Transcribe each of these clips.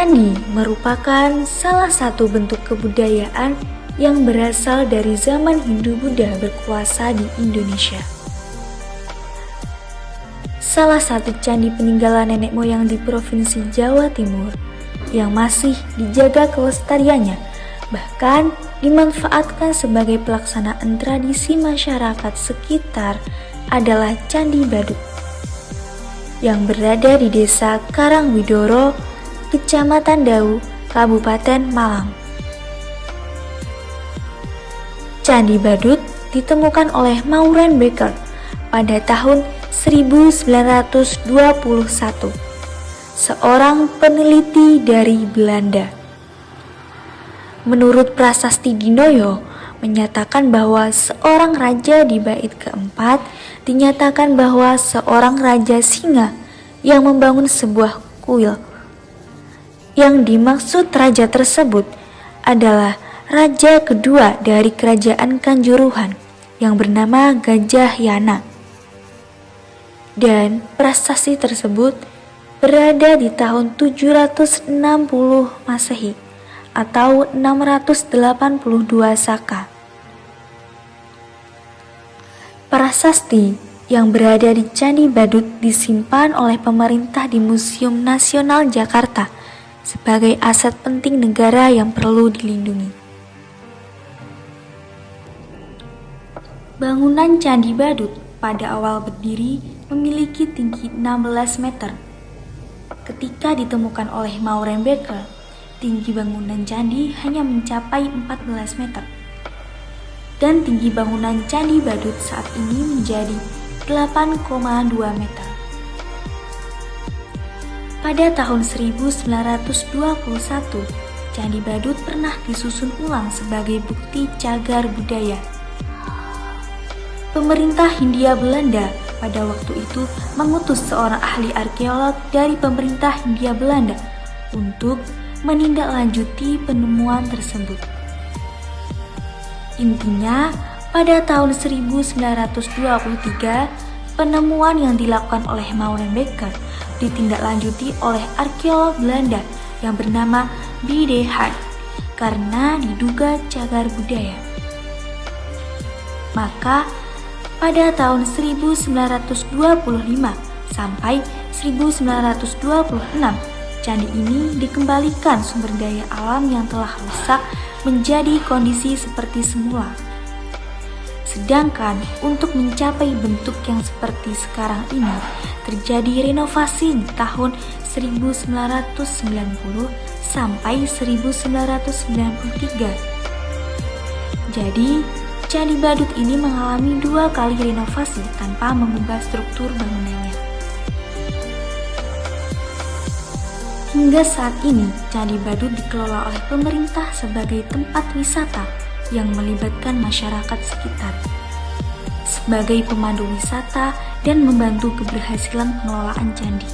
Candi merupakan salah satu bentuk kebudayaan yang berasal dari zaman Hindu-Buddha berkuasa di Indonesia. Salah satu candi peninggalan nenek moyang di Provinsi Jawa Timur yang masih dijaga kelestariannya, bahkan dimanfaatkan sebagai pelaksanaan tradisi masyarakat sekitar adalah Candi Badut yang berada di Desa Karangwidoro, Kecamatan Dau, Kabupaten Malang. Candi Badut ditemukan oleh Maureen Baker pada tahun 1921, seorang peneliti dari Belanda. Menurut Prasasti Dinoyo, menyatakan bahwa seorang raja di bait keempat dinyatakan bahwa seorang raja singa yang membangun sebuah kuil. Yang dimaksud raja tersebut adalah raja kedua dari kerajaan Kanjuruhan yang bernama Gajah Yana. Dan prasasti tersebut berada di tahun 760 Masehi atau 682 Saka. Prasasti yang berada di Candi Badut disimpan oleh pemerintah di Museum Nasional Jakarta sebagai aset penting negara yang perlu dilindungi. Bangunan Candi Badut pada awal berdiri memiliki tinggi 16 meter. Ketika ditemukan oleh Maureen Baker, tinggi bangunan candi hanya mencapai 14 meter. Dan tinggi bangunan Candi Badut saat ini menjadi 8,2 meter. Pada tahun 1921, Candi Badut pernah disusun ulang sebagai bukti cagar budaya. Pemerintah Hindia Belanda pada waktu itu mengutus seorang ahli arkeolog dari pemerintah Hindia Belanda untuk menindaklanjuti penemuan tersebut. Intinya, pada tahun 1923, penemuan yang dilakukan oleh Maureen Baker ditindaklanjuti oleh arkeolog Belanda yang bernama B. D. Hart karena diduga cagar budaya. Maka, pada tahun 1925 sampai 1926, candi ini dikembalikan sumber daya alam yang telah rusak menjadi kondisi seperti semula. Sedangkan untuk mencapai bentuk yang seperti sekarang ini, terjadi renovasi di tahun 1990 sampai 1993. Jadi, Candi Badut ini mengalami 2 kali renovasi tanpa mengubah struktur bangunannya. Hingga saat ini, Candi Badut dikelola oleh pemerintah sebagai tempat wisata yang melibatkan masyarakat sekitar sebagai pemandu wisata dan membantu keberhasilan pengelolaan candi.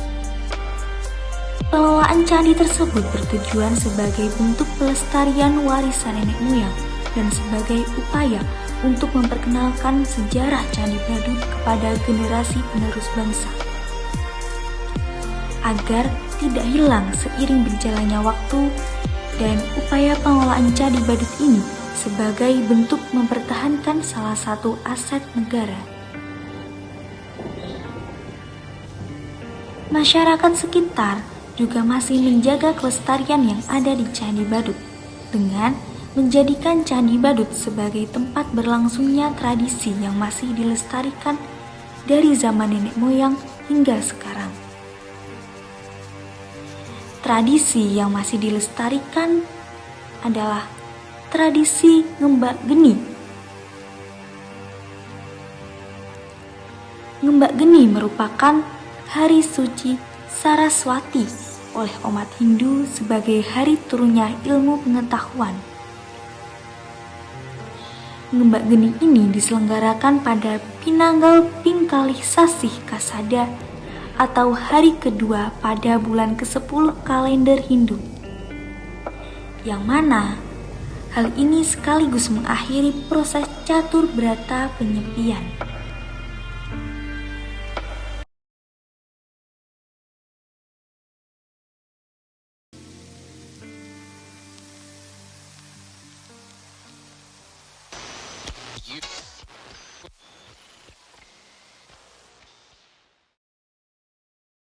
Pengelolaan candi tersebut bertujuan sebagai bentuk pelestarian warisan nenek moyang dan sebagai upaya untuk memperkenalkan sejarah Candi Badut kepada generasi penerus bangsa, agar tidak hilang seiring berjalannya waktu, dan upaya pengelolaan Candi Badut ini sebagai bentuk mempertahankan salah satu aset negara. Masyarakat sekitar juga masih menjaga kelestarian yang ada di Candi Badut dengan menjadikan Candi Badut sebagai tempat berlangsungnya tradisi yang masih dilestarikan dari zaman nenek moyang hingga sekarang. Tradisi yang masih dilestarikan adalah tradisi Ngembak Geni. Ngembak Geni merupakan hari suci Saraswati oleh umat Hindu sebagai hari turunnya ilmu pengetahuan. Ngembak Geni ini diselenggarakan pada Pinanggal Pingkalih Sasih Kasada atau hari kedua pada bulan ke-10 kalender Hindu, yang mana hal ini sekaligus mengakhiri proses catur berata penyepian.